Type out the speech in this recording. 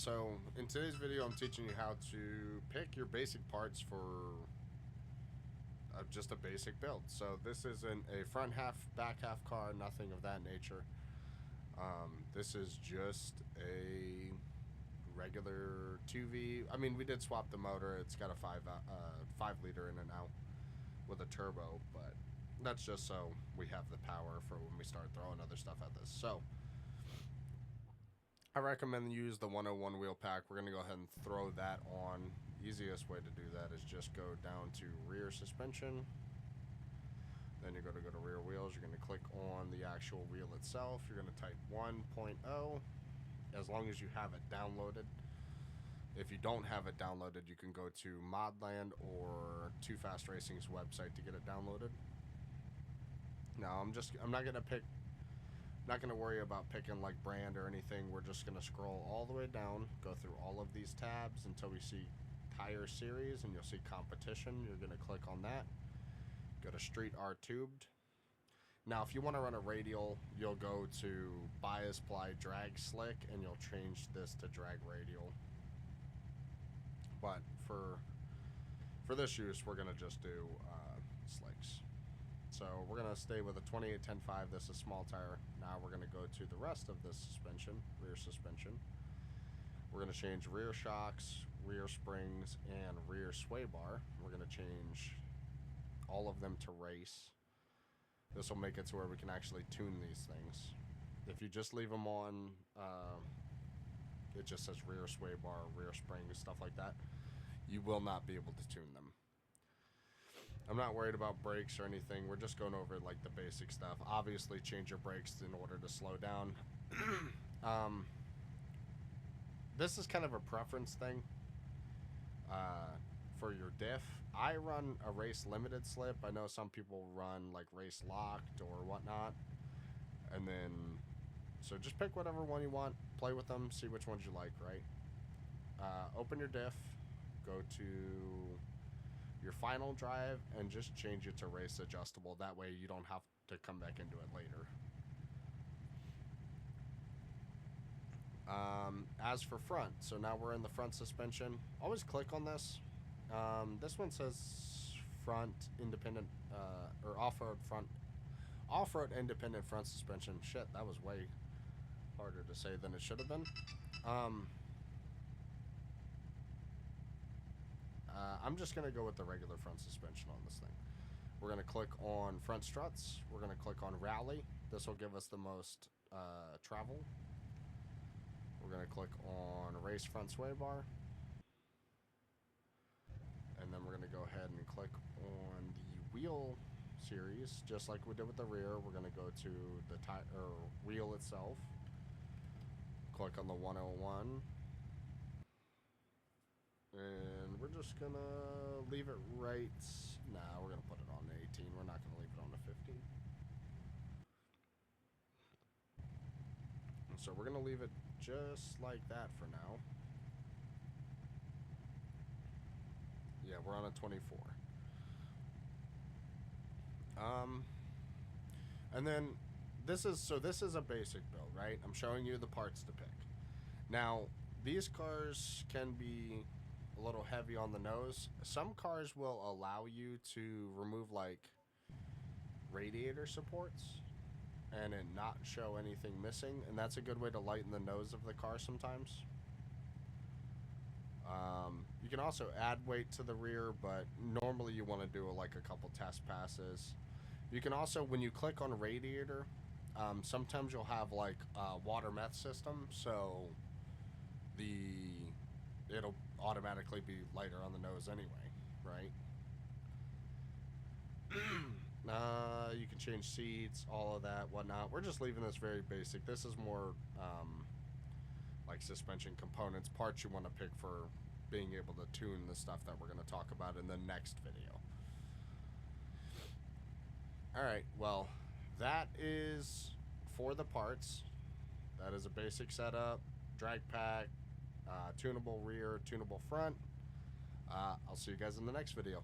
so in today's video I'm teaching you how to pick your basic parts for just a basic build. So this isn't a front half, back half car, nothing of that nature. This is just a regular 2V. I mean, we did swap the motor. It's got a 5 liter in it now with a turbo, but that's just so we have the power for when we start throwing other stuff at this. So I recommend you use the 101 wheel pack. We're going to go ahead and throw that on. Easiest way to do that is just go down to rear suspension. Then you're going to go to rear wheels. You're going to click on the actual wheel itself. You're going to type 1.0 as long as you have it downloaded. If you don't have it downloaded, you can go to Modland or Too Fast Racing's website to get it downloaded. Now I'm not going to worry about picking like brand or anything. We're just going to scroll all the way down, go through all of these tabs until we see tire series, and you'll see competition. You're going to click on that. Go to Street R Tubed. Now if you want to run a radial, you'll go to Bias Ply Drag Slick and you'll change this to Drag Radial. But for this use, we're going to just do slicks. So we're going to stay with a 28-10-5. This is small tire. Now we're going to go to the rest of this suspension, rear suspension. We're going to change rear shocks, rear springs, and rear sway bar. We're going to change all of them to race. This will make it to where we can actually tune these things. If you just leave them on, it just says rear sway bar, rear springs, stuff like that. You will not be able to tune them. I'm not worried about brakes or anything. We're just going over like the basic stuff. Obviously change your brakes in order to slow down. This is kind of a preference thing for your diff. I run a race limited slip. I know some people run like race locked or whatnot. And then, so just pick whatever one you want, play with them, see which ones you like, right? Open your diff, go to your final drive, and just change it to race adjustable. That way you don't have to come back into it later. As for front, so now we're in the front suspension. Always click on this. This one says front independent, or off-road independent front suspension. Shit, that was way harder to say than it should have been. I'm just going to go with the regular front suspension on this thing. We're going to click on front struts. We're going to click on rally. This will give us the most travel. We're going to click on race front sway bar. And then we're going to go ahead and click on the wheel series, just like we did with the rear. We're going to go to the wheel itself. Click on the 101. And we're just going to leave it right. Nah, we're going to put it on the 18. We're not going to leave it on the 15. So we're going to leave it just like that for now. Yeah, we're on a 24. And then this is a basic build, right? I'm showing you the parts to pick. Now, these cars can be a little heavy on the nose. Some cars will allow you to remove like radiator supports and it not show anything missing, and that's a good way to lighten the nose of the car sometimes. You can also add weight to the rear, but normally you want to do like a couple test passes. You can also, when you click on radiator, sometimes you'll have like a water meth system, so it'll automatically be lighter on the nose anyway, right? You can change seats, all of that, whatnot. We're just leaving this very basic. This is more like suspension components, parts you want to pick for being able to tune the stuff that we're going to talk about in the next video. Alright, well, that is for the parts. That is a basic setup, drag pack, tunable rear, tunable front. I'll see you guys in the next video.